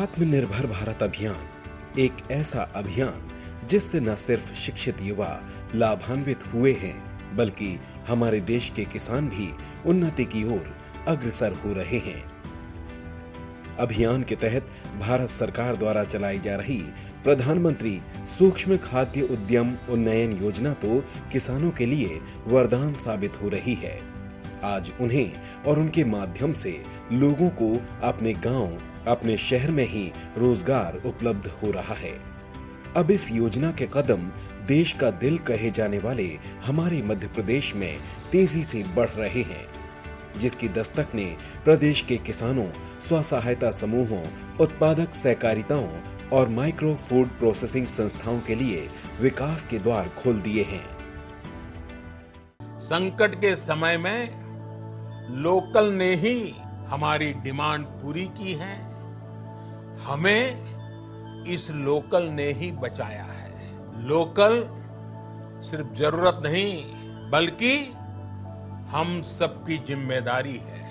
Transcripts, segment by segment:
आत्मनिर्भर भारत अभियान एक ऐसा अभियान जिससे न सिर्फ शिक्षित युवा लाभान्वित हुए हैं, बल्कि हमारे देश के किसान भी उन्नति की ओर अग्रसर हो रहे हैं। अभियान के तहत भारत सरकार द्वारा चलाई जा रही प्रधानमंत्री सूक्ष्म खाद्य उद्यम उन्नयन योजना तो किसानों के लिए वरदान साबित हो रही है। आज उन्हें और उनके माध्यम से लोगों को अपने गांव, अपने शहर में ही रोजगार उपलब्ध हो रहा है। अब इस योजना के कदम देश का दिल कहे जाने वाले हमारे मध्य प्रदेश में तेजी से बढ़ रहे हैं, जिसकी दस्तक ने प्रदेश के किसानों, स्व सहायता समूहों, उत्पादक सहकारिताओं और माइक्रो फूड प्रोसेसिंग संस्थाओं के लिए विकास के द्वार खोल दिए हैं। संकट के समय में लोकल ने ही हमारी डिमांड पूरी की है। हमें इस लोकल ने ही बचाया है। लोकल सिर्फ जरूरत नहीं, बल्कि हम सबकी जिम्मेदारी है।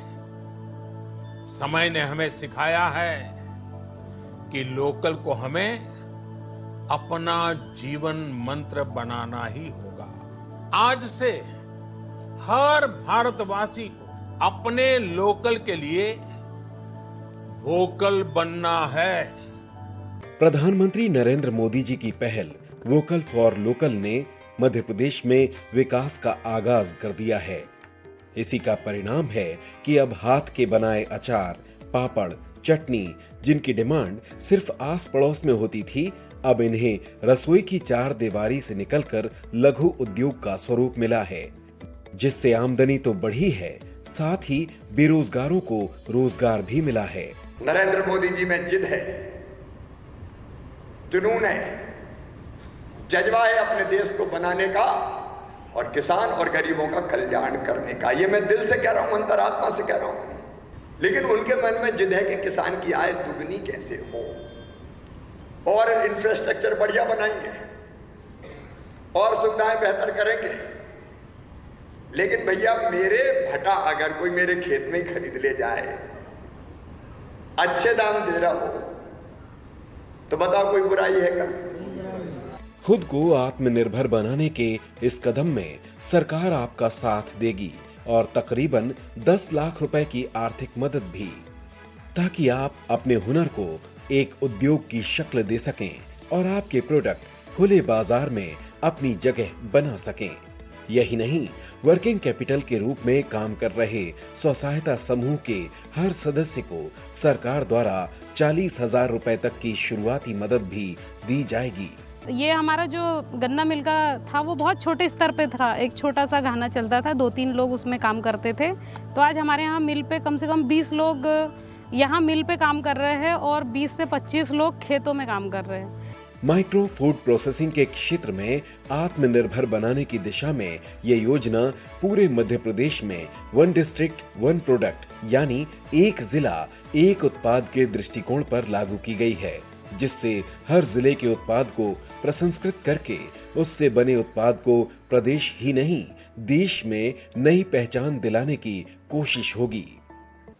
समय ने हमें सिखाया है कि लोकल को हमें अपना जीवन मंत्र बनाना ही होगा। आज से हर भारतवासी को अपने लोकल के लिए वोकल बनना है। प्रधानमंत्री नरेंद्र मोदी जी की पहल वोकल फॉर लोकल ने मध्य प्रदेश में विकास का आगाज कर दिया है। इसी का परिणाम है कि अब हाथ के बनाए अचार, पापड़, चटनी, जिनकी डिमांड सिर्फ आस पड़ोस में होती थी, अब इन्हें रसोई की चार दीवारी से निकलकर लघु उद्योग का स्वरूप मिला है, जिससे आमदनी तो बढ़ी है, साथ ही बेरोजगारों को रोजगार भी मिला है। नरेंद्र मोदी जी में जिद है, जुनून है, जज्बा है अपने देश को बनाने का और किसान और गरीबों का कल्याण करने का। ये मैं दिल से कह रहा हूं, अंतरात्मा से कह रहा हूं। लेकिन उनके मन में जिद है कि किसान की आय दुगनी कैसे हो, और इंफ्रास्ट्रक्चर बढ़िया बनाएंगे और सुविधाएं बेहतर करेंगे। लेकिन भैया, मेरे भटा अगर कोई मेरे खेत में खरीद ले जाए, अच्छे दाम दे रहा हो, तो बताओ कोई बुराई है क्या? खुद को आत्मनिर्भर बनाने के इस कदम में सरकार आपका साथ देगी और तकरीबन 10 लाख रुपए की आर्थिक मदद भी, ताकि आप अपने हुनर को एक उद्योग की शक्ल दे सकें और आपके प्रोडक्ट खुले बाजार में अपनी जगह बना सकें। यही नहीं, वर्किंग कैपिटल के रूप में काम कर रहे स्व सहायता समूह के हर सदस्य को सरकार द्वारा 40,000 रुपए तक की शुरुआती मदद भी दी जाएगी। ये हमारा जो गन्ना मिल का था वो बहुत छोटे स्तर पे था, एक छोटा सा घाना चलता था, 2-3 लोग उसमें काम करते थे। तो आज हमारे यहाँ मिल पे कम से कम 20 लोग यहाँ मिल पे काम कर रहे हैं और 20 से 25 लोग खेतों में काम कर रहे हैं। माइक्रो फूड प्रोसेसिंग के क्षेत्र में आत्मनिर्भर बनाने की दिशा में ये योजना पूरे मध्य प्रदेश में 1 डिस्ट्रिक्ट 1 प्रोडक्ट यानी एक जिला एक उत्पाद के दृष्टिकोण पर लागू की गई है, जिससे हर जिले के उत्पाद को प्रसंस्कृत करके उससे बने उत्पाद को प्रदेश ही नहीं देश में नई पहचान दिलाने की कोशिश होगी।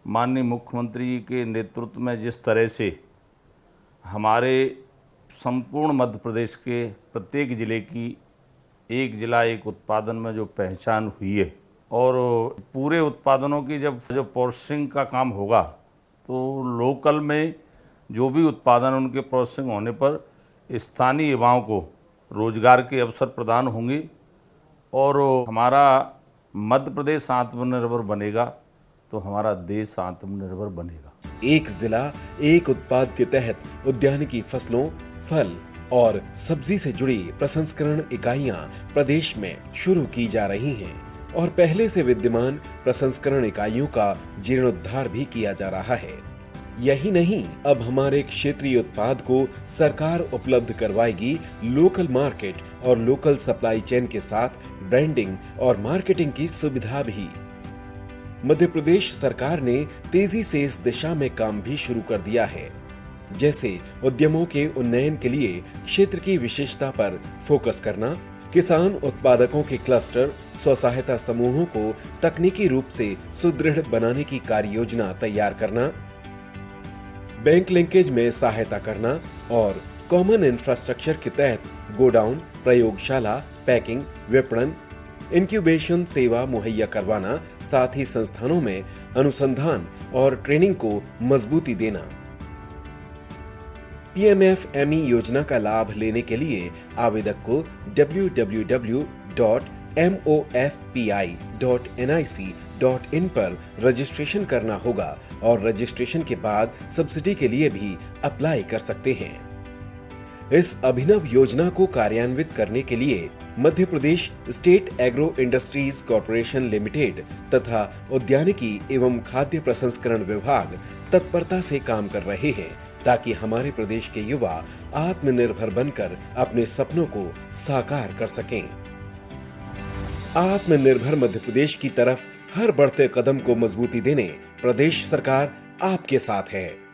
माननीय मुख्यमंत्री के नेतृत्व में जिस तरह से हमारे संपूर्ण मध्य प्रदेश के प्रत्येक जिले की एक जिला एक उत्पादन में जो पहचान हुई है, और पूरे उत्पादनों की जब प्रोसेसिंग का काम होगा तो लोकल में जो भी उत्पादन उनके प्रोसेसिंग होने पर स्थानीय युवाओं को रोजगार के अवसर प्रदान होंगे और हमारा मध्य प्रदेश आत्मनिर्भर बनेगा तो हमारा देश आत्मनिर्भर बनेगा। एक जिला एक उत्पाद के तहत उद्यानिकी फसलों, फल और सब्जी से जुड़ी प्रसंस्करण इकाइयां प्रदेश में शुरू की जा रही हैं और पहले से विद्यमान प्रसंस्करण इकाइयों का जीर्णोद्धार भी किया जा रहा है। यही नहीं, अब हमारे क्षेत्रीय उत्पाद को सरकार उपलब्ध करवाएगी लोकल मार्केट और लोकल सप्लाई चेन के साथ ब्रांडिंग और मार्केटिंग की सुविधा भी। मध्य प्रदेश सरकार ने तेजी से इस दिशा में काम भी शुरू कर दिया है, जैसे उद्यमों के उन्नयन के लिए क्षेत्र की विशेषता पर फोकस करना, किसान उत्पादकों के क्लस्टर, स्व सहायता समूहों को तकनीकी रूप से सुदृढ़ बनाने की कार्य योजना तैयार करना, बैंक लिंकेज में सहायता करना और कॉमन इंफ्रास्ट्रक्चर के तहत गोडाउन, प्रयोगशाला, पैकिंग, विपणन, इंक्यूबेशन सेवा मुहैया करवाना, साथ ही संस्थानों में अनुसंधान और ट्रेनिंग को मजबूती देना। पीएमएफएमई योजना का लाभ लेने के लिए आवेदक को www.mofpi.nic.in पर रजिस्ट्रेशन करना होगा और रजिस्ट्रेशन के बाद सब्सिडी के लिए भी अप्लाई कर सकते हैं। इस अभिनव योजना को कार्यान्वित करने के लिए Madhya Pradesh state agro industries corporation limited तथा उद्यानिकी एवं खाद्य प्रसंस्करण विभाग तत्परता से काम कर रहे हैं ताकि हमारे प्रदेश के युवा आत्मनिर्भर बनकर अपने सपनों को साकार कर सकें। आत्मनिर्भर मध्य प्रदेश की तरफ हर बढ़ते कदम को मजबूती देने प्रदेश सरकार आपके साथ है।